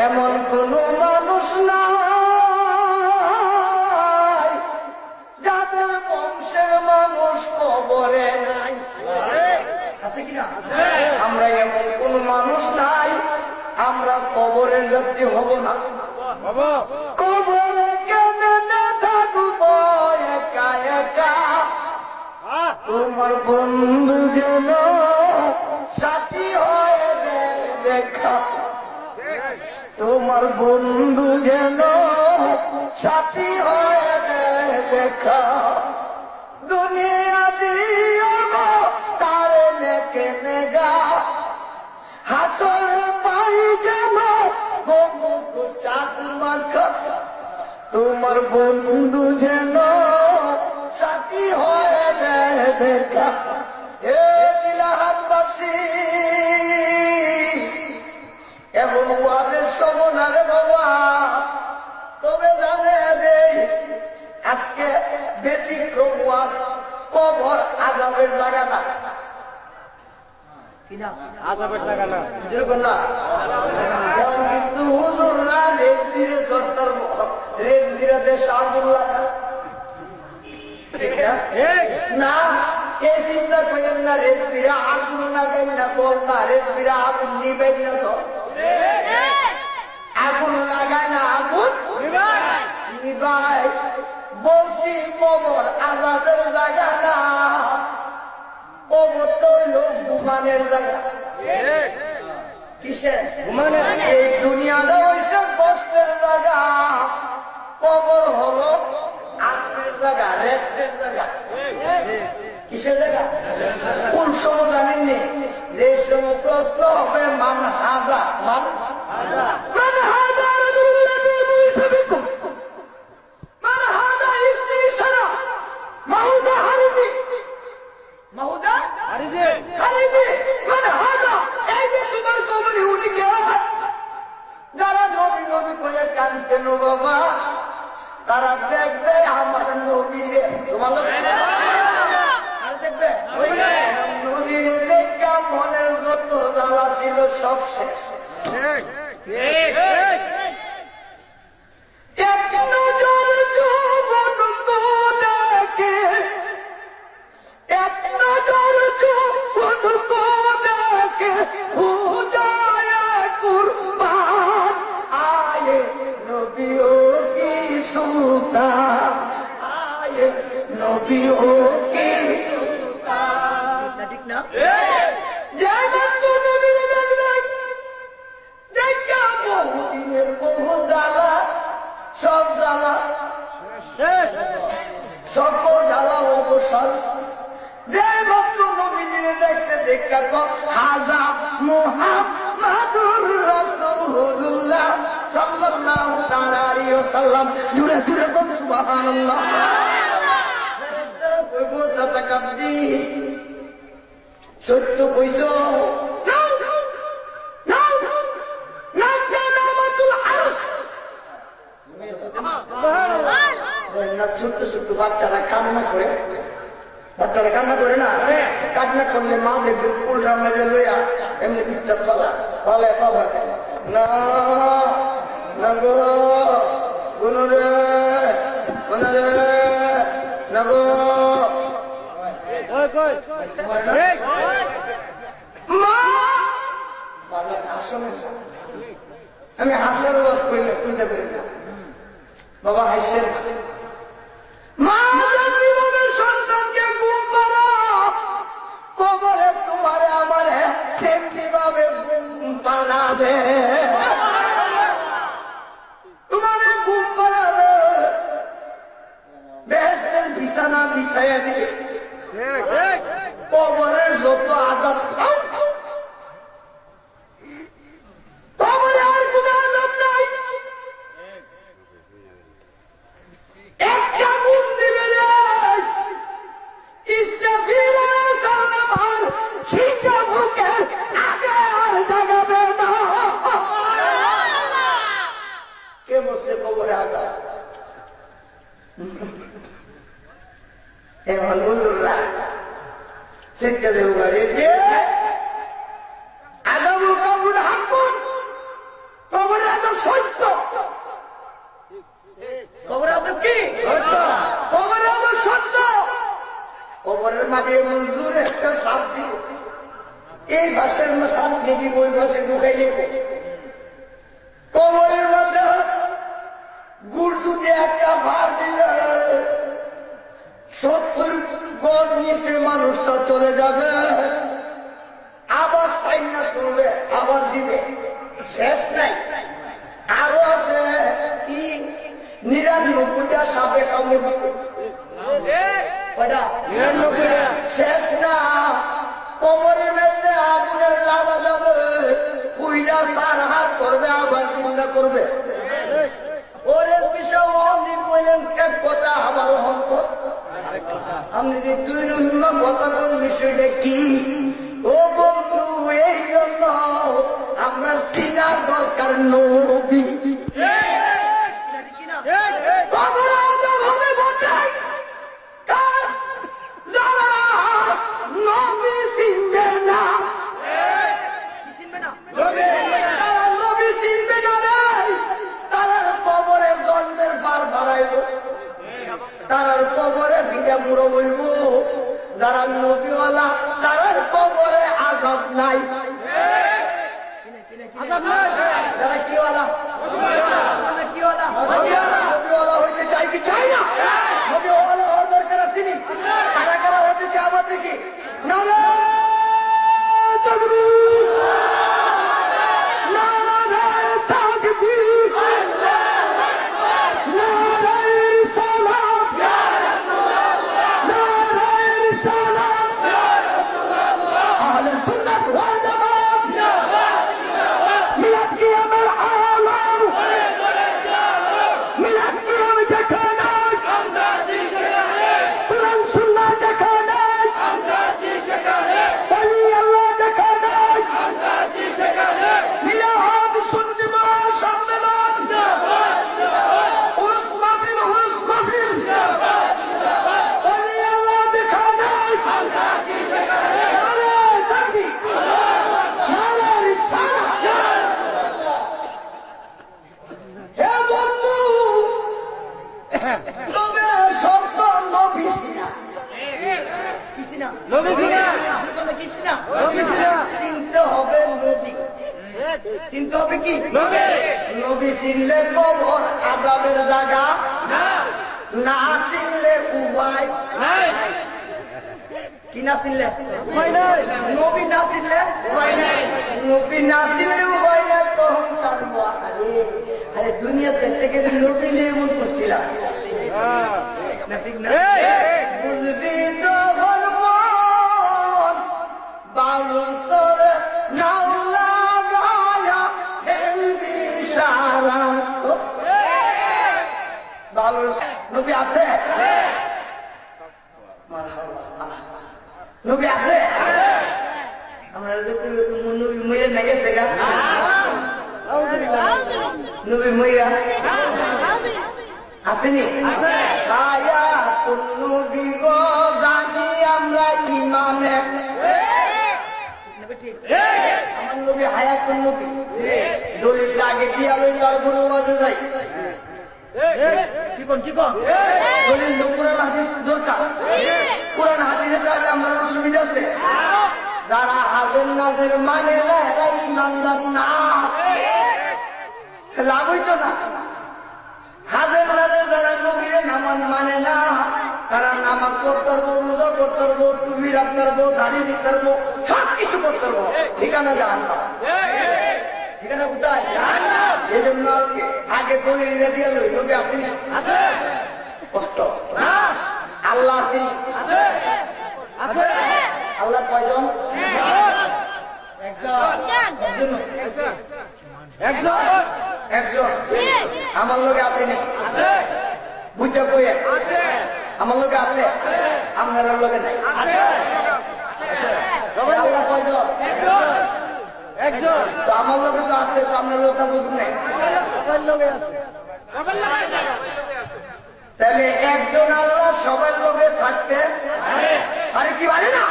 এমন কোন মানুষ নাই যাদের বংশের মানুষ কবরে নাই, আছে কিনা? আমরা এমন কোন মানুষ নাই আমরা কবরের যাত্রী হব না। কবরে কেমনে থাকবো একা একা, তোমার বন্ধু যেন সাথী হয়ে দেখা, তোমার বন্ধু যেন সাথী হয়ে দেখা, দুনিয়া দিও তারে নেকে নেগা, হাসর পাই যেন গোমুখ চাঁদ মাখা, তোমার বন্ধু যেন সাথী হয়ে দেখা। হে দিলাহাতবাসী, এখন ওয়াজের সমনারে বাবা, তবে জানে দে আজকে ব্যতিক্রম ওয়াজ, কবর আযাবের জায়গা না, কিনা আযাবের জায়গা না, যেরকম না। কিন্তু হুজুররা রেজবিরে দরদার রেজবিরে দেশ আগুন লাগা, ঠিক না? কে চিন্তা করেন না রেজবিরা আগুন লাগাই না, বল না রেজবিরা আগুন নিবেন না, তো আগুন লাগায় না, আগুন নিবাই। বলছি কবর আযাবের জায়গা না, কবর তো হইল ঘুমানের জায়গা। কিসের? এই দুনিয়াটা হইছে কষ্টের জায়গা, কবর হলো আত্মের জায়গা, রেস্টের জায়গা। কিসের জায়গা? কোন সময় জানেননি? যে সময় প্রশ্ন হবে মান হাজা, মান হাজা যারা নবী নবী করে কানতেন বাবা, তারা দেখবে আমার নবীরে, দেখবে নবীরে দেখা মনের যত জ্বালা ছিল সব শেষ। এক নজর যৌবন তো দেখে, এক নজর যৌবন তো দেখে, হো যায় কুরবান, আয়ে নবী ও কি সুলতান, আয়ে নবী ও কি সুলতান, ঠিক না? জয় বন্ধু নবীর দেখলেন, দেখা বহুদিনের বহু জ্বালা, সব জ্বালা সকল জ্বালা অবসর। যে ভক্ত নবীজির দেখছে দেখা কর হাজা মুহাম্মাদুর রাসূলুল্লাহ সাল্লাল্লাহু তাআলা আলাইহি ওয়াসাল্লাম। জুড়ে জুড়ে বল সুবহানাল্লাহ। ফেরেশতারা কইবো সাতাকাব্দি, সত্য কইছো, ছোট্ট ছোট্ট বাচ্চারা কান্না করে, বাচ্চারা কান্না করে না, কান্না করলে মা দেখবে উল্টা মেজে লইয়া এমনি পিঠটা পালা পালায় পালা না না গো কোন রে কোন রে না গো। আমি হাসার ওয়াজ করি না, চিন্তা করি না বাবা, হাসছেন। মা যেভাবে সন্তানকে ঘুম পাড়া, কবরে তোমারে আমার তেমনি ভাবে ঘুম পাড়াবে, তোমারে ঘুম পাড়াবে, বেহেশতের বিছানা বিছাইয়া দিবে, কবরের যত আযাব, কবরে আর কোন আযাব নাই। একটা গুণ দিবে রে ইসরাফিল আলাইহিস সালাম, আর শিকা বুকের আগে আর জাগাবে না। কে বলছে কবরে আযাব? এখন হুজুররা শিক্ষা দেব গাড়ি যে আযাবুল কবর হাকুন, কবরে আযাব সত্য, কবর আযাব কি? কবর আযাব সত্য। কবরের মাঝে মঞ্জুর একটা সাবজি, এই ভাষার সাবজি দিব, ওই ভাষে ঢুকাইলে কবরের মধ্যে গুড় যদি একটা ভার দিলে 70 গজ নিচে মানুষটা চলে যাবে, আবার পাইনা তুলবে, আবার দিবে, শেষ নাই। আরো আছে কি 99টা সাপে কামড় দিবে, শেষ না। কবরের মধ্যে আগুনের লাভা যাবে, পুইরা সার হাত করবে, আবার চিন্তা করবে। ওরে বিষয় অনেক বললেন এক কথা, আবার অন্ত আপনি যে দুই রহিমা কথা কোন বিষয়টা কি? ও বন্ধু, এই জন্য আপনার চিনার দরকার নবী। কবর আযাব হবে বটাই যারা নবী চিনবে না, তারা নবী চিনবে না রে, তারা কবরে জন্মের বার বাড়াইব, তারার কবরে ভিড়ে বুড়ো বলব। যারা নবীওয়ালা তারার কবরে আযাব নাই, যারা কিওয়ালা কিওয়ালা নবীওয়ালা হইতে চাই কি চাই না? নবীওয়ালা হওয়ার দরকার আছে নি? কারা কারা হতে চায় আমার দেখি নারায়ে তাকবীর, নারায়ে তাকবীর, নারায়ে রিসালাত, নারায়ে রিসালাত, আহলে সুন্নাত ওয়াল জামাত, মিলাদ কিয়ামের আলাম, মিলাদ কিয়াম যেখানে কুরআন সুন্নাহ যেখানে ওলি আল্লাহ যেখানে মিলাদ সুন্নি মহাসম্মেলন, উরুস মাহফিল, উরুস মাহফিল, ওলি আল্লাহ যেখানে নারায়ে তাকবীর, নারায়ে রিসালাত। হে বন্ধু, তবে শর্ত নবী সিনা, চিনতে হবে নবী, চিনতে হবে কি? নবী চিনলে কবর আযাবের জায়গা, না চিনলে উপায় কি? না চিনলে নবী, না চিনলে নবী, না চিনলে উপায় নাই। তখন কাটবো, আরে দুনিয়া দেখতে গেলে নবী নিয়ে এমন করছিলাম না, ঠিক না? বুঝবি তো বালুসর নাও লাগায়া হেলবি সারা। বালুস নবী আছে, নবী আছে, আমরা নবী মইরা না গেছে গা, নবী মইরা আসেনি? হায়াতুন নবী গো জানি আমরা ইমানে, আমার নবী হায়াতুন নবী, দলিল লাগে দিয়া লই তারপরে ওয়াজে যাই। কি কোন দলিল কোরআন হাদিস দরকার, কোরআন হাদিসে যাইলে আমার অসুবিধা আছে। যারা হাজের নাজের মানে না এরা ইমানদার না, লাভ হইতো না। হাজের নাজের যারা নবীরে নামাজ মানে না, তারা নামাজ পড়তে পারবো, রোজা করতে পারবো, টুপি রাখতে পারবো, দাড়ি দিতে পারবো, সবকিছু করতে পারবো, ঠিকানা জাহান্নাম। ঠিকানা কোথায়? এই জন্য আগে দলিল দিয়ে লই, নবী আসেনি, কষ্ট। আল্লাহ আসেনি, আল্লাহ কয়জন? একজন। আমার লোকে আসেনি, বুঝতে কই আমার লোকে আছে, আপনার লোকে নাই। আল্লাহ কয়জন? একজন। তো আমার লোকে তো আছে, তো আপনার লোক বুঝুন নাই। তাহলে একজন আল্লাহ সবার লোকে থাকতে আরে কি পারে না,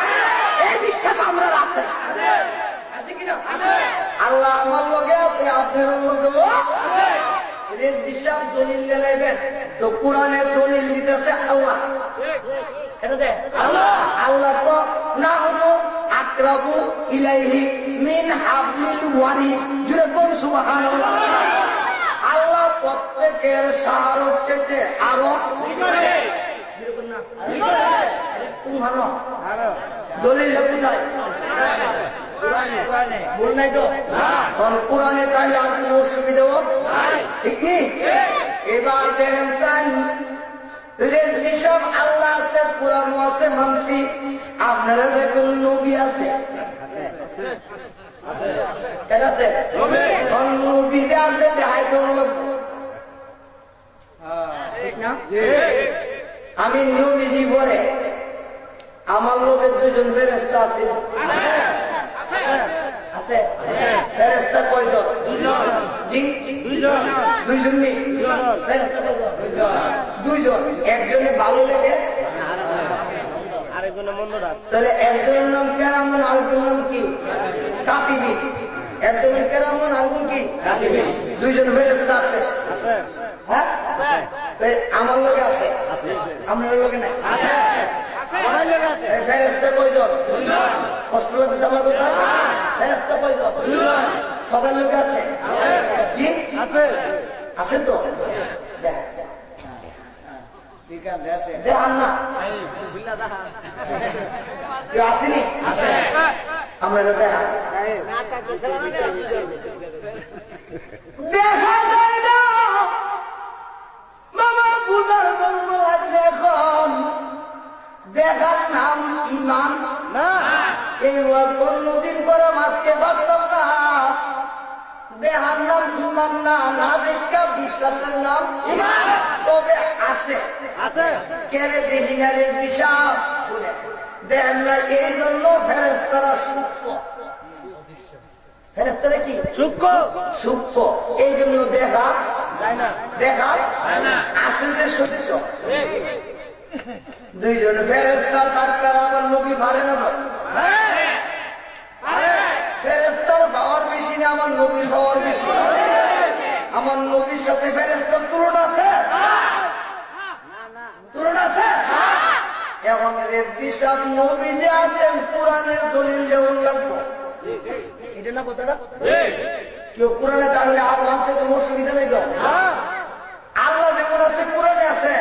এই বিশ্বাস আমরা রাখতে আল্লাহ আমার লোকে আছে, আপনার লোকে রেজভি সাহেব দলিল দিলেন তো কোরআনের দলিল দিতেছে আল্লাহ। এটা দেখ আল্লাহ তো না হলো আকরাবু ইলাইহি মিন হাবলিল ওয়ারিদ। জুড়ে কোন সুবহানাল্লাহ। আল্লাহ প্রত্যেকের শাহরুখ থেকে আরো দলিল ভুল নাই তো কোরআনে তাহলে আর কোন অসুবিধা ঠিক নেই। এবার দেখেন রেজভি সব আল্লাহ আছে, কোরআন আছে, মানসি। আপনারা যে কোন নবী আছে নবী যে আছে দেখাই তো ঠিক না। আমি নবীজি পরে আমার লোকের দুজন ফেরেশতা আছে, আছে ফেরেশতা কয়জন? জি দুইজন নেই, দুইজন। একজনে ভালো লেগে তাহলে একজনের নাম কেরামন, আরেকজনের নাম কি কাতিবি। একজনের কেরামন, আরেকজন কি দুইজন ফেরেশতা আছে। হ্যাঁ আমার লোকে আছে, আপনার লোকে নাই। ফেরেশতা কয়জন? কষ্ট লাগছে আমার কথা। ফেরেশতা কয়জন? সবার লোকে আছে, জি আছেন তো। আসেনি আমরা দেখা যায় না মামা পূজার জন্য এখন দেখার নাম ইমান। এই অন্যদিন করে মাছকে পারতাম না। দেহার নাম ইমান না, না দেখা বিশ্বাসের নাম তবে আছে। কেড়ে দেখি না রে বিশ্বাস শুনে দেখেন না। এই জন্য ফেরেশতারা সূক্ষ্ম। ফেরেশতারা কি সূক্ষ্ম? সূক্ষ্ম। এই জন্য দেখা দেখা আছে যে সত্য। দুইজন ফেরেশতা ডাক্তার আমার নবী পারে না তো। ফেরেশতার পাওয়ার বেশি না আমার নবীর পাওয়ার বেশি। আমার নবীর সাথে ফেরেশতার তুলনা আছে? তুলনা আছে? এখন রেজভি সাহেব নবী যে আছেন কোরআনের দলিল যেমন লাগতো এটা না কথাটা। কেউ কোরআনে তাহলে আর মানতে কোনো অসুবিধা নেই তো। আল্লাহ যেমন আছে কোরআনে আছে,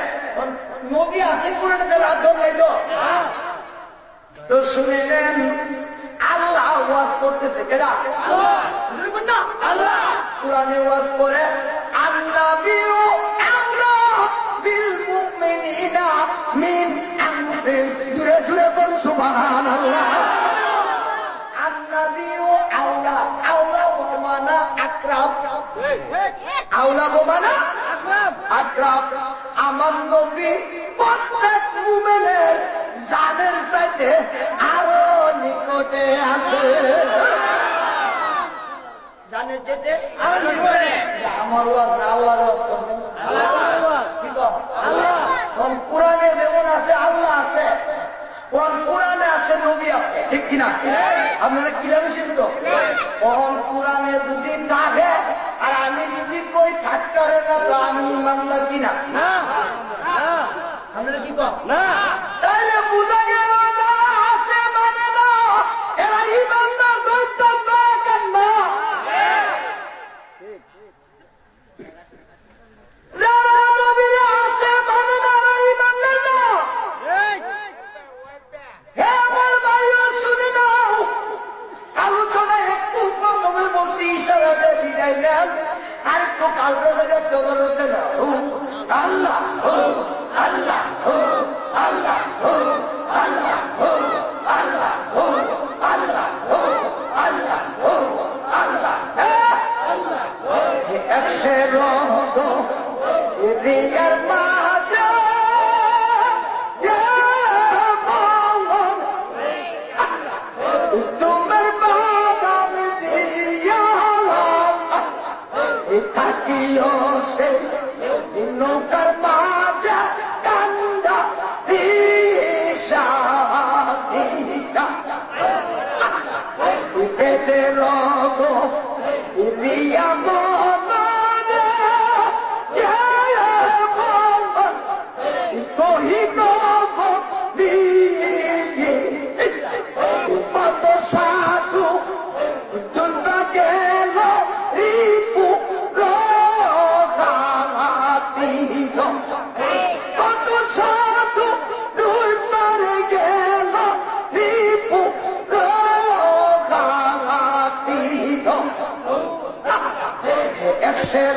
নবী আছে কোরআনে তাহলে আর দল নাই তো। তো শুনে নেন আল্লাহ ওয়াজ করতেছে। কেডা? আল্লাহ কোরআনে ওয়াজ করে আন্নাবিউ আউলা বিল মুমিনিনা মিন আনফুসিহিম। জুড়ে জুড়ে বল সুবহানাল্লাহ। আন্নাবিউ আউলা, আউলা বমানা আকরাব, আউলা বমানা আকরাব। আমার নবী প্রত্যেক মুমিনের জানের চাইতে আরো নিকটে আছে। জানের চাইতে আরো নিকটে। আমার ওয়াজ না, আল্লাহর ওয়াজ করবেন। কোরআনে যেমন আছে আল্লাহ আছে, কোরআনে আছে নবী আছে, ঠিক কিনা? আপনারা কিভাবে সিদ্ধ? কোরআনে যদি থাকে আর আমি যদি কই থাকতে পারে না তো আমি ইমানদার কিনা? আপনারা কি কর না? তাহলে বুঝা গেল যারা আছে মানে না এরা ইমানদার ধরতাম না কেন? যারা নবীর আছে মানে না ইমানদার না। হে আমার ভাইও শুনে নাও, আলোচনা একটু প্রথমে বলছি ইশারাতে বিদায় নেন, আর একটু কালকে হয়ে চলার হতে না। আল্লাহ আল্লাহ আল্লাহ আল্লাহ আল্লাহ আল্লাহ আল্লাহ আল্লাহ একশে রহত রিয়ার মাঝে তোমার বাদাম দিয়া থাকিও সে নৌকার মাঝে কান্দা দিশা পেটে রগ রিয়া মনে দেশের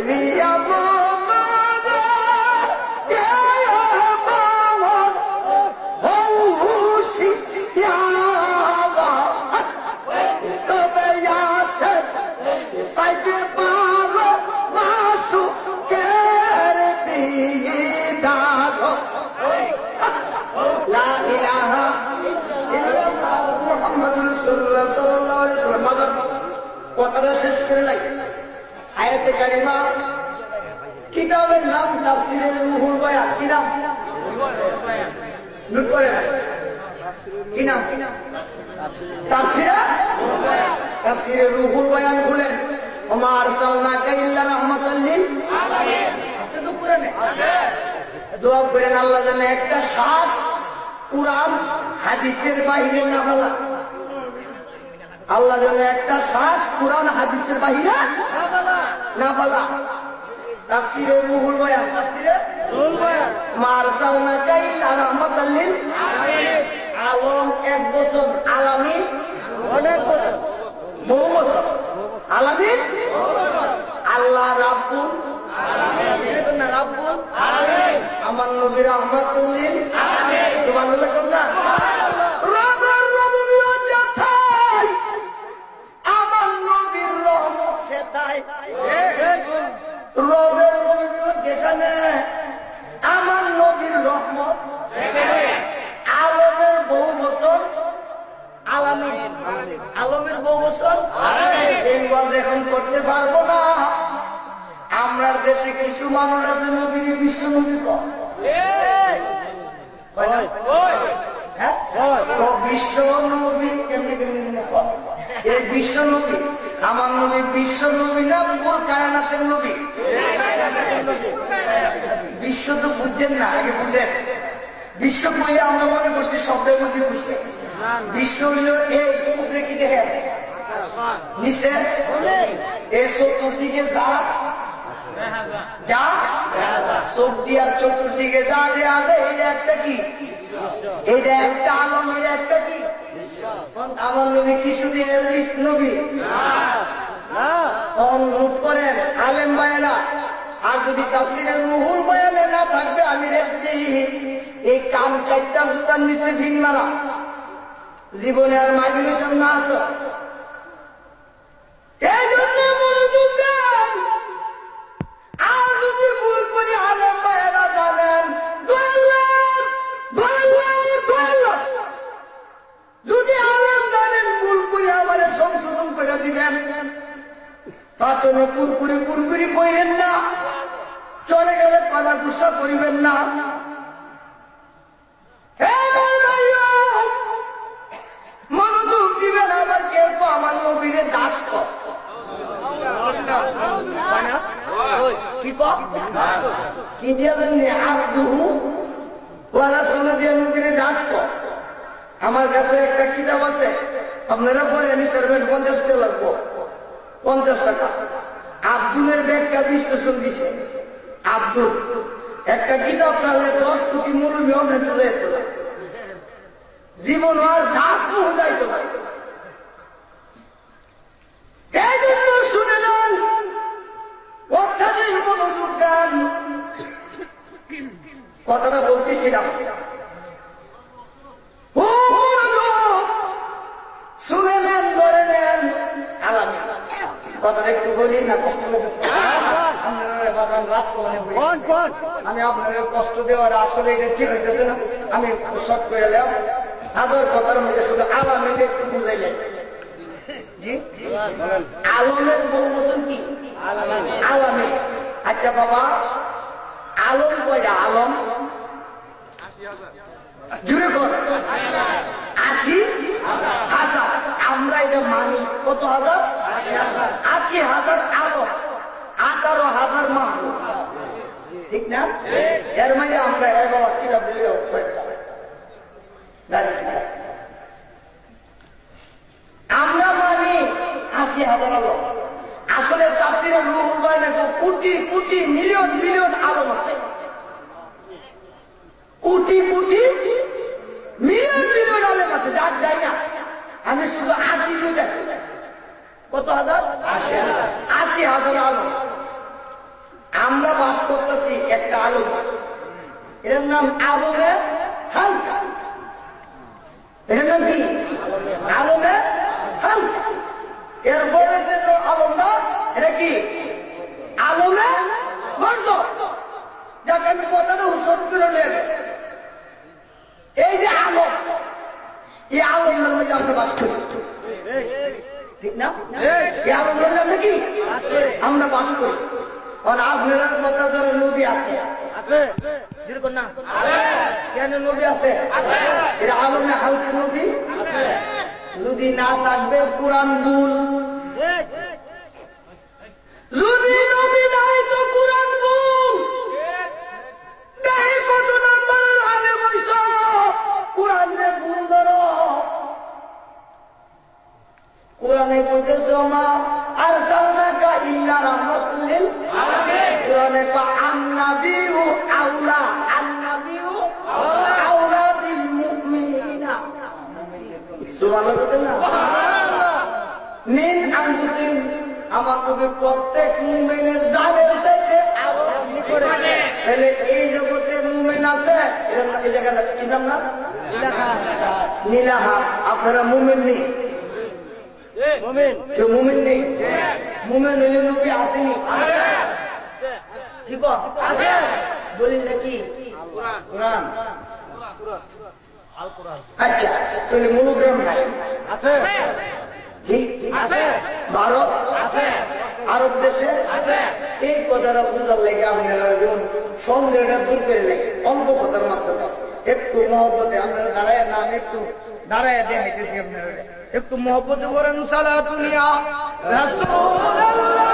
রিয়া কথাটা শেষ করে নাই আয়াতে কারিমা কিতাবের নাম তাফসিরে রুহুল বয়ান কি নাম নোট করেন কি নাম তাফসিরে রুহুল বয়ান খুলেন ওমা আরসালনাকা ইল্লা রাহমাতাল লিল আলামিন আছে তো কোরআনে দোয়া করেন আল্লাহ যেন একটা শ্বাস কুরআন হাদিসের বাইরে না বলা আল্লাহ যেন একটা শ্বাস কুরআন হাদিসের বাহিরে না বলা তাফসিরে রুহুল বয়ান মা আরসালনাকা ইল্লা রাহমাতাল লিল আলামিন আলম এক বছর আলামিন অনেক বছর বহু বছর আলামিন আল্লাহ রাব্বুল আলামিন না রাব্বুল আলামিন আমার নবী রাহমাতুল লিল আলামিন সুবহানাল্লাহ কন্যা রবের রবিও যেথায় আমার নবীর রহমত সেটাই রবের রবিও যেখানে আমার নবীর রহমত আলমের বহু বছর আলামিন আলমের বহু বছর এই ওয়াজ এখন করতে পারবো না আমরা দেশে কিছু মানুষ আছে নবীর বিশ্ব নবী বিশ্ব নবী কেমনি এই বিশ্ব নবী আমার নবী বিশ্ব নবী না পুরো কায়নাতের নবী বিশ্ব তো বুঝছেন না আগে বুঝেন বিশ্ব বইয়ে আমরা মনে করছি শব্দের মধ্যে বুঝতে বিশ্ব হইল এই উপরে কি দেখে নিচে এই চতুর্দিকে যা চোখ দিয়া চতুর্দিকে যা দেয়া যায় এটা একটা কি এটা একটা আলম এটা একটা কি আমার নবী কিছুদিনের নবী নোট করেন আলেম ভাইয়েরা আর যদি তাফসিরে রুহুল বয়ানে না থাকবে আমি রেখেছি এই কান চারটা জুতার নিচে ভিন মারা জীবনে আর মাইল না হতো এই জন্য মনোযোগ দেন আর যদি ভুল করি আলেম ভাইয়েরা জানেন যদি আলেম জানেন ভুল করি আমাদের সংশোধন করে দিবেন পাচনে কুরকুরি কুরকুরি কইরেন না চলে গেলে পালা গুসা করিবেন না মনোযোগ দিবেন আবার কেউ তো আমার নবীরে দাস কি দিয়ে আব্দুহু ওয়া রাসূলুহু দিয়ে নবীরে দাস আমার কাছে একটা কিতাব আছে আপনারা পরে নিতে পারবেন 50 টাকা লাগবে 50 টাকা আব্দুলের ব্যাখ্যা বিশ্লেষণ দিছে আব্দুল একটা কিতাব তাহলে 10 কোটি মূল্য হবে জীবন আর দাস হয়ে যাইতো না এই জন্য শুনে যান অত্যাধিক মনোযোগ দেন কথাটা বলতেছিলাম শুনে নেন ধরে নেন আলামী কথাটা একটু বলি না কষ্ট লেগেছে আমি আপনার কষ্ট দেওয়ার আসলে এটা ঠিক হইতেছে না আমি শর্ট করে এলাম হাজার কথার মধ্যে শুধু আলামিন একটু বুঝাইলেন আলমের বহু বছর কি আলামী আচ্ছা বাবা আলম কয়টা আলম জুড়ে কর 80,000 আমরা এটা মানি কত হাজার 80,000 আলম 18,000 মাহবুব ঠিক না এর মাঝে আমরা এবার কিনা বলিও আমরা মানি 80,000 আলম আসলে তাফসিরে রুহুল বয়ানে কোটি কোটি মিলিয়ন মিলিয়ন আলম আছে কোটি কোটি মিলিয়ন মিলিয়ন আলেম আছে যার যাই না আমি শুধু 80 দুইটা কত হাজার? 80,000 আলম। আমরা বাস করতেছি একটা আলম, এর নাম আলমে হাল্ক। এর নাম কি? আলমে হাল্ক। এরপরে যে আলমটা, এটা কি? আলমে বর্জ। যাকে আমি কথাটা উৎসব করে নেব, এই যে আলম, এই আলমের মধ্যে আমরা বাস করি, ঠিক না? এই আলমের মধ্যে আমরা কি? আমরা বাস করি। আর আপনার কথা ধরে নদী আছে, যেরকম না কেন নদী আছে? এটা আলমে হালকা নদী। যদি না থাকবে কোরআন ভুল, যদি নদী নাই তো কোরআন ভুল। দেখে কত নম্বরের আলেম হইছ, কোরআন যে ভুল ধরো। কোরআনে বলতেছে মা আরসালনাকা ইল্লা রাহমাতাল লিল আলামিন। কোরআনে কয় আন্নাবিয়্যু আউলা, আন্নাবিয়্যু আউলা বিল মুমিনিনা। সুবহানাল্লাহ। মিন আনফুসিহিম, আমার নবী প্রত্যেক মুমিনের জানের চাইতে আরো করে। তাহলে এই জগতে মুমিন আছে, এই জায়গাটা কি নাম না? নীলাহা। আপনারা মুমিন নেই, কেউ মুমিন নেই। মুমিন হইলে নবী আসেনি, কি বলি নাকি? কোরআন। আচ্ছা, তাহলে মনোগ্রাম নাই আছে? ভারত আছে, আরব দেশে আছে। এই কথাটা বুঝার লেগে আপনারা যেমন সন্দেহটা দূর করে লেগে অল্প কথার মাধ্যমে একটু মহব্বতে আপনারা দাঁড়ায় না, একটু দাঁড়ায় দেখাইতেছি আপনারা, একটু মহব্বতে করেন সালাতুন ইয়া রাসূলুল্লাহ।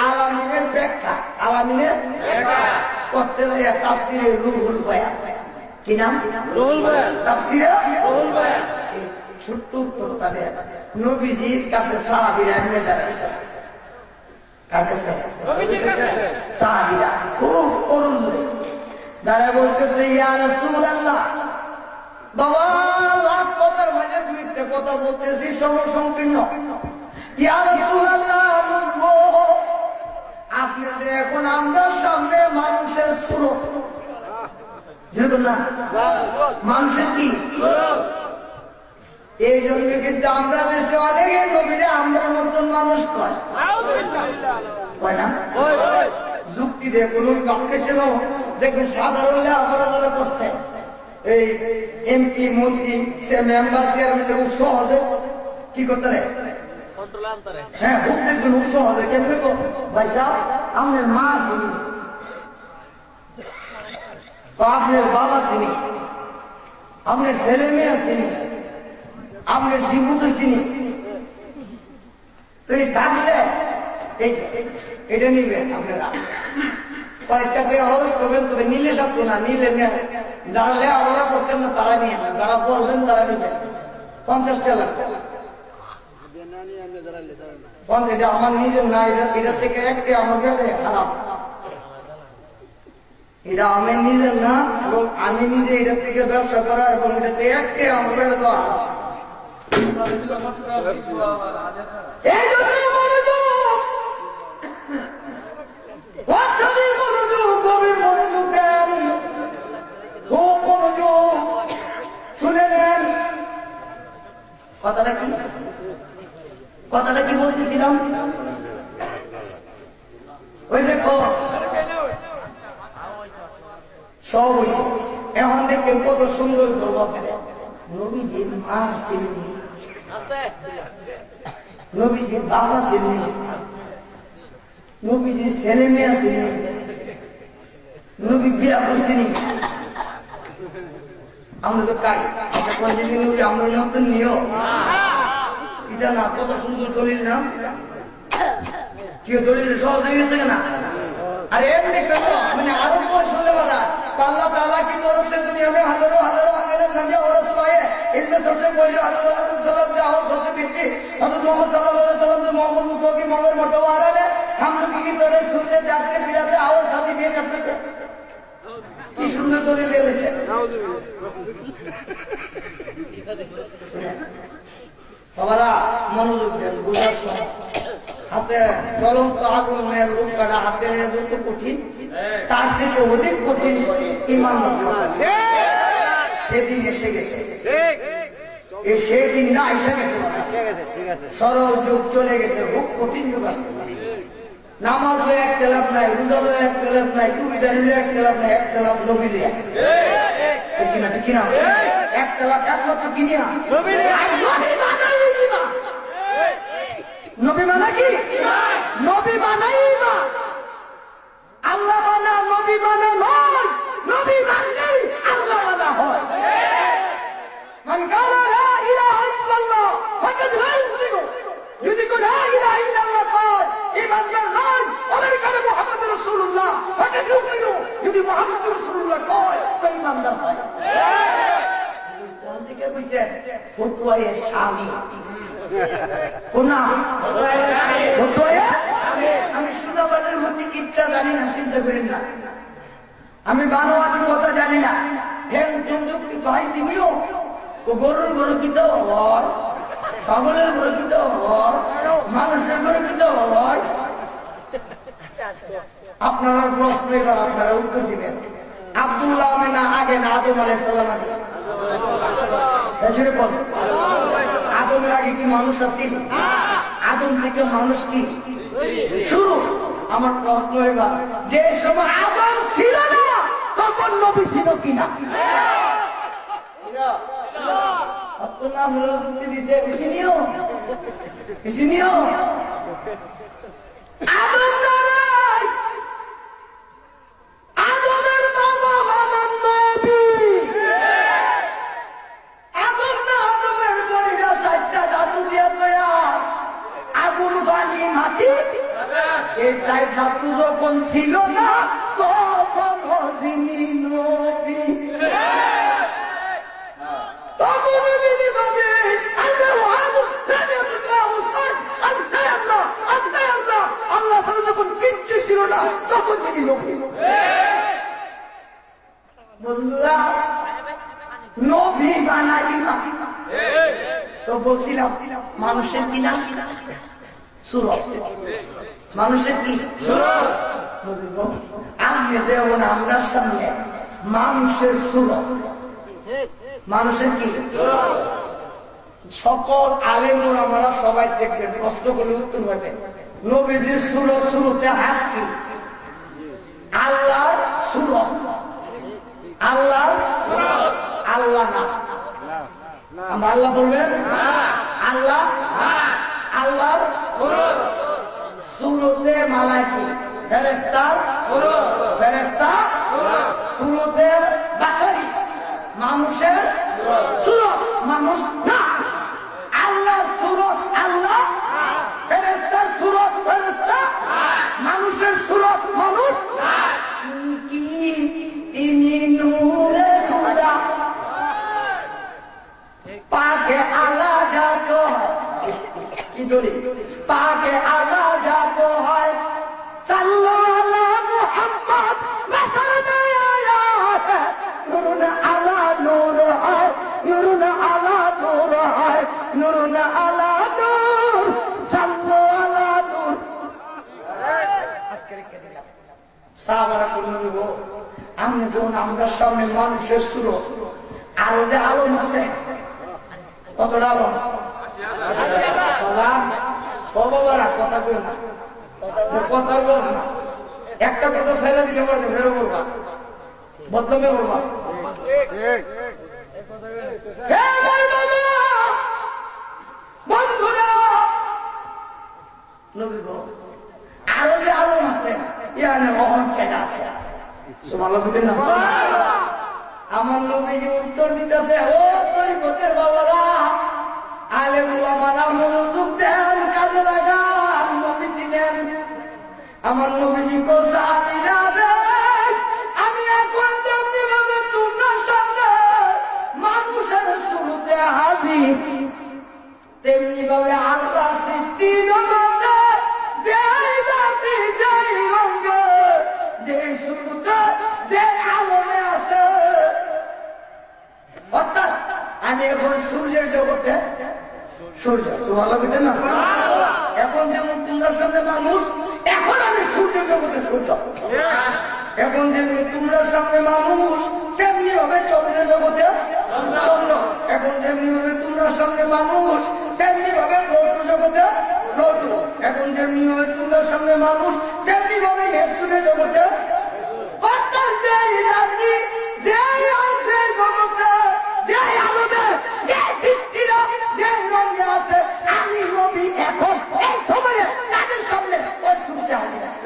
আলামিনের ব্যাখ্যা, আলামিনের করতে তাফসিরে রুহুল বয়ান। কি নাম? রুহুল বয়ান। তাফসিরে রুহুল বয়ান। ছোট্ট উত্তরটা দেয়, নবীজির কাছে সাহাবীরা এমনি দাঁড়াইছে। কার কাছে? নবীজির কাছে সাহাবীরা খুব করুণ ধরে দাঁড়ায় বলতেছে, ইয়া রাসূলুল্লাহ। বাবা লাখ কথার মাঝে দুইটা কথা বলতেছি, সময় সংকীর্ণ। ইয়া রাসূলুল্লাহ, বুঝবো আপনি যে এখন আমরা সামনে মানুষের সুরত, যেরকম না মানুষের কি এই জন্য কিন্তু আমরা দেশে অনেকে নবীরে আমরা মতন মানুষ কয় না, যুক্তি দিয়ে কোন পক্ষে ছিল। দেখবেন সাধারণ আপনারা যারা করছেন, এই এমপি মন্ত্রী সে মেম্বার চেয়ারম্যান সহজে কি করতে রে, হ্যাঁ খুব দেখবেন সহজে কেমনি ভাই সাহেব আপনার মা চিনি, আপনার বাবা চিনি, আপনার ছেলে মেয়ে চিনি, আপনার জীবন চিনি। তো এই থাকলে এটা নিবেন আপনারা, কয়েকটা করে খরচ করবেন, তবে নিলে সব না নিলে জানলে আমরা করতেন না তারা নিয়ে, যারা বলবেন তারা নিবেন। 50 টাকা এটা আমার নিজের না, এটা থেকে একটি আমাকে খারাপ, এটা আমার নিজের না, এবং আমি নিজে এটা থেকে ব্যবসা করা, এবং এটা থেকে একটি আমাকে দেওয়া। এই জন্য মনোযোগ, মনোযোগ, গভীর মনোযোগ দেন, খুব মনোযোগ শুনে নেন। কথাটা কি, কথাটা কি বলতেছিলাম? ওই যে সব হয়েছে, এখন দেখবেন কত সুন্দর নবীজির মা ছিলেন, নবীজির বাবা ছিলেন, নবীজির ছেলে মেয়ে আছে, নবী বিয়া করছিনি, আমরা তো কাই কোনদিন নবী আমরা মতন নিও এটা না। কত সুন্দর দলিল নাম, কি দলিল সহজ হয়ে গেছে না? আর এমনি কেন মানে আরো শুনলে বাধা আল্লাহ তাআলা की तरफ से दुनिया में हजारों हजारों अंग्रेज नंगे और पाए, इनमें सबसे पहले हजरत सल्लल्लाहु अलैहि वसल्लम सबसे पीछे हजरत मोहम्मद सल्लल्लाहु अलैहि वसल्लम जो मोहम्मद मुस्तफा की मगर मटवारा ने हम लोग की तरह सुनते जाते फिरते और शादी बिया करते थे। কি সুন্দর দলিল দিয়েছে। বাবারা মনোযোগ দেন, বুঝার সময় হাতে জ্বলন্ত আগুনের লোক কাটা হাতে নিয়ে যত কঠিন, তার থেকে অধিক কঠিন ঈমান রক্ষা। সেদিন এসে গেছে, সেদিন না এসে গেছে, সরল যুগ চলে গেছে, খুব কঠিন যুগ আসছে। নামাজ লয়ে এক তেলাপ নাই, রোজা লয়ে এক তেলাপ নাই, টুপিটা লয়ে এক তেলাপ নাই, এক তেলাপ নবী লিয়া কিনা ঠিক কিনা এক তেলাপ একমাত্র কিনিয়া নবী মানা কি? নবী মানাই না, আল্লাহ মানা নবী মানা নয়। নবী মানলেই আল্লাহ মানা হয়। মান কালা লা ইলাহা ইল্লাল্লাহ ফাকাদ হাইয়ু, যদি কোন লা ইলাহা ইল্লাল্লাহ কয় ঈমানদার নয়, আমেরিকানে মুহাম্মদ রাসূলুল্লাহ ফাকাদ ইউমিনু, যদি মুহাম্মদ রাসূলুল্লাহ কয় তো ঈমানদার হয়। কোন দিকে কইছেন? ফতোয়ায়ে শামী কোনা ফতোয়ায়ে। আমি সুনাবাদের মধ্যে কিচ্ছা জানি না, চিন্তা করেন না। আমি বানোয়াটের কথা জানি না। ধ্যান যুক্তি তো হয় সিমিও গরুর গরু কিতো হয়, ছাগলের গরু কিতো হয়, মানুষের গরু কিতো হয়। আপনারা প্রশ্ন এবার আপনারা উত্তর দিবেন। আব্দুল্লাহ আমেনা আগে না আদম আলাইহিস সালাম আগে? আদমের আগে কি মানুষ আছে? আদম থেকে মানুষ কি শুরু? আমার প্রশ্ন এবার, যে সময় আদম ছিল না তখন নবী ছিল কিনা? আদমের বাবা মামান নবী, আদম না আদমের গড়িটা চারটা ধাতু দিয়া তৈয়ার, আগুন পানি মাটি। এই চার ধাতু যখন ছিল না তখন হদিনী নবী, তখন হদিনী নবী আল্লাহ যখন কিচ্ছু ছিল না তখন তিনি নবী। বন্ধুরা নবী বানাই তো বলছিলাম মানুষের কিনা সুরত, মানুষের কি আমি যেমন আমরা সামনে মানুষের সুরত, মানুষের কি সকল আলেম ওলামারা সবাই দেখবেন, প্রশ্ন করে উত্তর হবে নবীজির সুরত, সুরতে হাত কি? আল্লাহর সুরত, আল্লাহর আল্লাহ না, আল্লাহ বলবেন আল্লাহ, আল্লাহর সুরতে মালাইকি ফেরেশতা, ফেরেশতা সুরতের বাসারি, মানুষের সুরত মানুষ না। আল্লাহ সুরত আল্লাহ, ফেরেশতার সুরত ফেরেশতা, মানুষের সুরত মানুষ কি? তিনি নূরে খুদা পাকে আলা যাতো কি দলি পাকে আলা যাতো হয় সাল্লাল্লাহু আলা মুহাম্মদ বাসারনে আয়াত নূরুন আলা নূর হয়, নূরুন আলা নূর হয়, নূরুন আলা নূর, সাল্লাল্লাহু আলা নূর। আজকে রেখে দিলাম সাহাবারা কোন দিব আমি যখন আমরা সামনে মানুষের সুরত, আরো যে আলম আছে কতটা আলম? বাবারা কথা কই না, কথা বল না, একটা কথা ছেড়ে দিলে বলবে ফেরো বলবা, বদলমে বলবা। বন্ধুরা নবী গো আরো যে আলম আছে ইয়ানে মহন কেনা আছে সুবহানাল্লাহ। আমার নবীজি উত্তর দিতেছে, ও তরিকতের বাবারা, আলেম ওলামারা মনোযোগ দেন, কাজে লাগান, নবীজি দেন। আমার নবীজি কোসা আমিরা দেন, আমি এখন যেমনি ভাবে তোমার সামনে মানুষের শুরুতে হাজির, তেমনি ভাবে আল্লাহ সৃষ্টি জগতে যেই জাতি যেই রঙে যে শুরুতে যে আলমে আছে, অর্থাৎ আমি এখন সূর্যের জগতে সূর্য সুবহানাল্লাহ না। এখন যেমন তোমরা সামনে মানুষ, এখন আমি সূর্যের জগতে সূর্য। এখন যেমনি তোমরা সামনে মানুষ, তেমনি হবে চন্দ্রের জগতে চন্দ্র। এখন যেমনি হবে তোমরা সামনে মানুষ, তেমনি ভাবে নটু জগতে নটু। এখন যেমনি হবে তোমরা সামনে মানুষ, তেমনি ভাবে নেপচুনের জগতে। অর্থাৎ যেই জাতি যেই অংশের জগতে যেই আলোতে যে সৃষ্টিরা যে রঙে আছে, আমি নবী এখন এই সময়ে তাদের সামনে ওই সূর্যে হাজির আছে।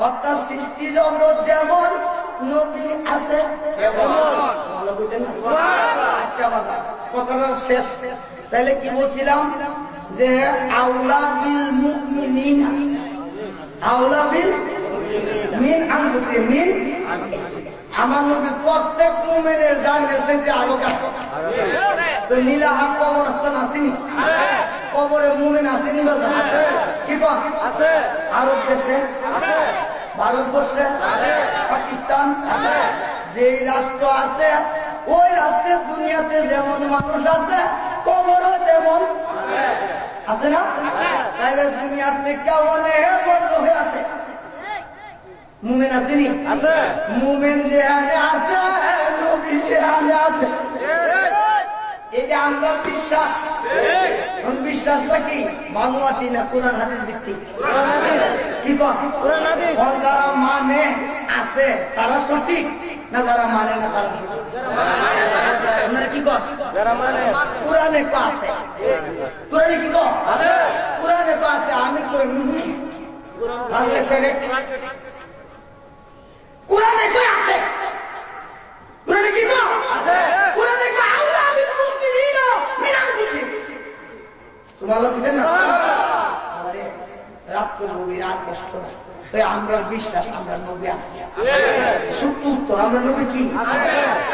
অর্থাৎ সৃষ্টি জগৎ যেমন নবী আছে আচ্ছা বাবা কথাটা শেষ। তাহলে কি বলছিলাম যে আউলা বিল মুমিনিনা, আউলা বিল মিন আনফুসিহিম, মিন আমার নবী প্রত্যেক মুমিনের জানের চাইতে আরো কাছে। তো নীলাহা কবরস্থান আসেনি, কবরে মুমিন আসেনি বাজা কি কন আছে? আরব দেশে আছে, ভারতবর্ষে পাকিস্তান যে রাষ্ট্র আছে, ওই রাষ্ট্রের দুনিয়াতে যেমন মানুষ আছে, কবরও তেমন আছে না? তাইলে দুনিয়ার থেকে অনেক বড় হয়ে আছে। মুমিন আসেনি, মুমিন যেখানে আছে নবী সেখানে আছে। এটা আমরা বিশ্বাস। বিশ্বাসটা কি বানোয়াটি না কোরআন হাদিস ভিত্তিক? কি কন যারা মানে আছে তারা সঠিক, না যারা মানে না তারা সঠিক? আপনারা কি কন? যারা মানে কোরআনে তো আছে, কোরআনে কি কন? কোরআনে তো আছে। আমি কই বাংলাদেশের কোরআনে কই আছে? কোরআনে কি কন? কোরআনে কই আল্লাহ বিল মুমিনিনা মিন আনফুসিহিম। সুবহানাল্লাহ দিবেন না? আরে রাত তো নবী রাত কষ্ট। তো আমরা বিশ্বাস আমরা নবী আছে। সত্য উত্তর আমরা নবী কি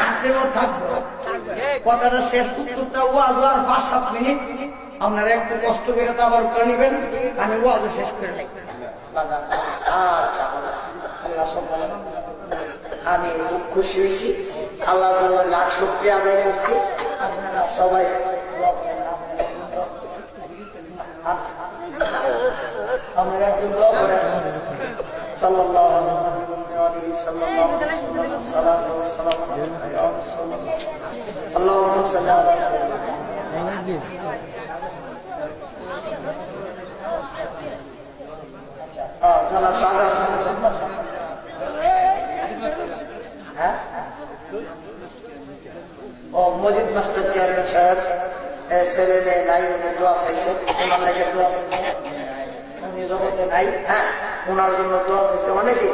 আছে ও থাকবো। কথাটা শেষ, উত্তরটা ওয়াজ আর 5-7 মিনিট আপনারা একটু কষ্ট করে তো আবার করে নেবেন। আমি ওয়াজ শেষ করে নেই। আচ্ছা আল্লাহ সবাই আমি খুব খুশি হয়েছি। আল্লাহ লাখ শুকরিয়া আদায় করছি। আপনারা সবাই আপনারা একটু দোয়া করেন। সাল্লাল্লাহু আলাইহি সাল্লাল্লাহু আলাইহি ওয়াসাল্লাম ইয়া রাসূলুল্লাহ আল্লাহুম্মা সাল্লি আলা সাইয়্যিদিনা আপনারা সাধারণ ও মজিদ মাস্টার চেয়ারম্যান সাহেব ছেলে মেয়ে নাই, উনি দোয়া চাইছে, ওনার লাগে দোয়া চাইছে। উনি জগতে নাই, হ্যাঁ ওনার জন্য দোয়া চাইছে অনেকেই।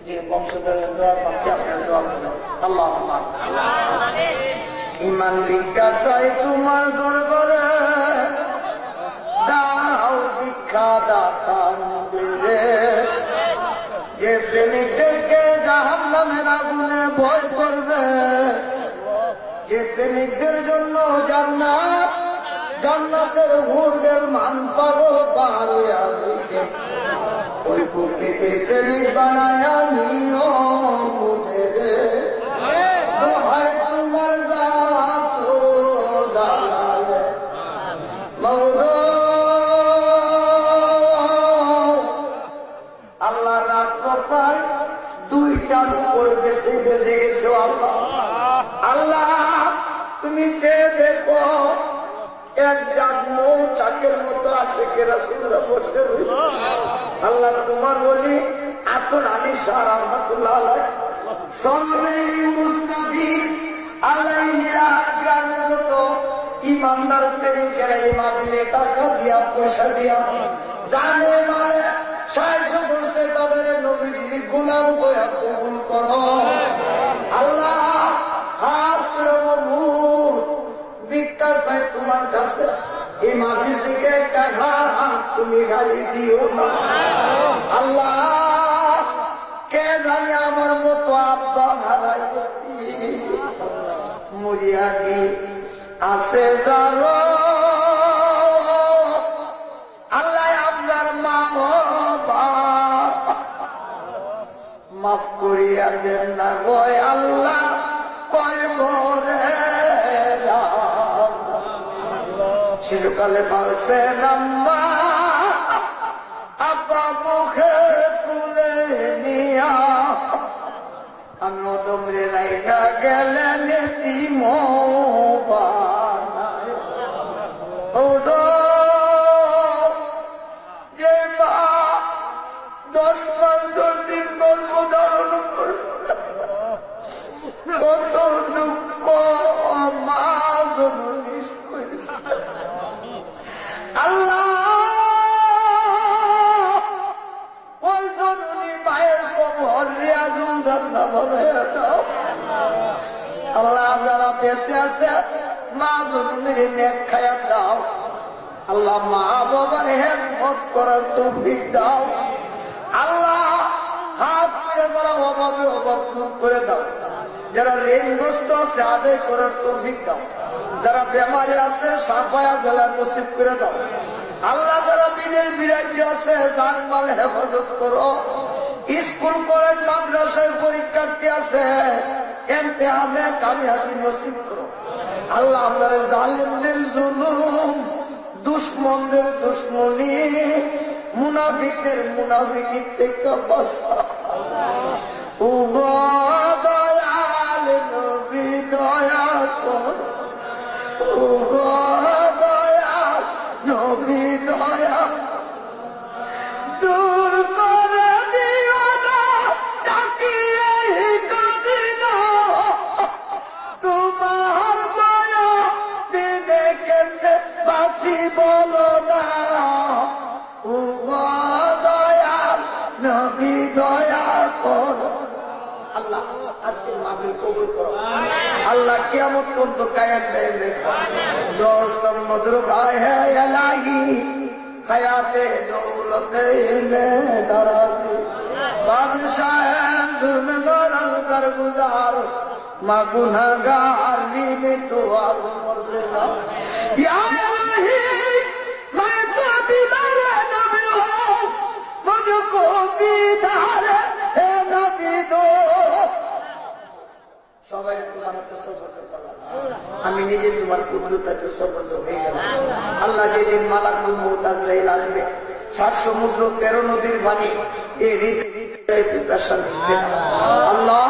যে বংশধরের দোয়া পাচ্ছে আপনার দোয়া করবেন। আল্লাহ ইমান ভিক্ষা চাই তোমার দরবারে, দাও ভিক্ষা দাতা মুদিরে। যে প্রেমিকদেরকে জাহান্নামের আগুনে ভয় করবে, যে প্রেমিকদের জন্য জান্নাত, জান্নাতের হুরগেল মান পাগল পার হইয়া হইছে, ওই প্রকৃতির প্রেমিক বানায়া নিও মুদেরে। দোহাই তোমার জাত জালালে মাওলা। আল্লাহ রাত প্রায় 2টার উপর বেশি বেজে গেছে। আল্লাহ আল্লাহ তুমি যে দেখো এক জাত মৌচাকের মতো আশিকের রাসূলরা বসে রয়েছে। আল্লাহ তোমার বলি আসল আলী শাহ রহমাতুল্লাহ আলাইহি সনরে মুস্তাফিদ আলাইহি গ্রামের যত ইমানদার প্রেমিকেরা এই মাহফিলে টাকা দিয়া পয়সা দিয়া জানে মানে সাহায্য করছে, তাদের নবীজির গোলাম কইয়া কবুল করো আল্লাহ। হাত করে ভিক্ষা চাই তোমার কাছে, এই মাহফিল থেকে টাকা তুমি খালি দিও না আল্লাহ। কে জানি আমার মতো আব্বা হারাই মরিয়া কি আছে যারো আল্লাহ, আপনার মা বাবা মাফ করিয়া দেন না গয় আল্লাহ, কয় মরে শিশুকালে পালছে রাম্মা আব্বা মুখে তুলে নিয়া, আমি অদমরে রাইনা গেলেন যে মা 10 মাস 10 দিন গর্ভ ধারণ করছে, কত দুঃখ মা জননী আল্লাহ। ওই জননী মায়ের কবর রিয়াজুল জান্নাহ বানায়া দাও আল্লাহ। যারা বেঁচে আছে মা জননীর নেক খায়া দাও আল্লাহ। মা বাবার খেদমত করার তৌফিক দাও আল্লাহ। হাত করে যারা অভাবে অভাব দূর করে দাও, যারা ঋণগ্রস্ত আছে আদায় করার তৌফিক দাও, যারা বেমারি আছে সাফায়া জেলা নসিব করে দাও আল্লাহ। যারা বিনের বিরাজ্য আছে জানমাল হেফাজত করো। স্কুল কলেজ মাদ্রাসায় পরীক্ষার্থী আছে ইমতিহানে কামিয়াবি নসিব করো আল্লাহ। আপনারা জালিমদের জুলুম, দুশ্মনদের দুশ্মনী, মুনাফিকদের মুনাফিকি থেকে বাঁচাও ও গো দয়াল নবী দয়া করো, ও গো দয়াল নবী দয়া দূর করে দিও না তাকিয়ে কাঁদিনা, তোমার দয়া বিনে কেমনে বাসি বলো না, ও গো দয়াল নবী দয়া করো আল্লাহ। আজকের মাহফিল কবুল করো আল্লাহ। কিয়ামত পর্যন্ত কায়েম রাখবে। 10 নম্বর দুরগায় হে ইলাহি হায়াতে দৌলতে ইলমে দারাজি বাদশাহ দুনগর আলকার গুজার মা গুনাহগার লিমে তো আর মরবে না ইয়া ইলাহি मैं तो दीदार नबी हूँ, मुझको दीदार है नबी दो। সবাই তোমার হাতে সবর্দ করলাম, আমি নিজে তোমার কুদরতে সবর্দ হয়ে গেলাম আল্লাহ। যেদিন মালাকুল মউত আজরাইল আসবে, 7 সমুদ্র 13 নদীর পানি এই হৃদয় পিপাসা মিটবে না আল্লাহ।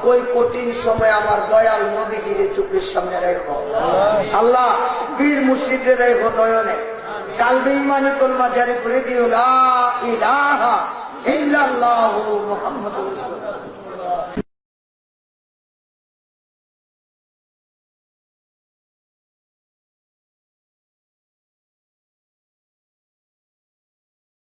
ওই কঠিন সময় আমার দয়াল নবীজির চোখের সামনে রেখো আল্লাহ। পীর মুর্শিদের রেখো নয়নে, কালবে ইমানি কলমা জারি করে দিও লা ইলাহা ইল্লাল্লাহু মুহাম্মাদুর রাসূলুল্লাহ।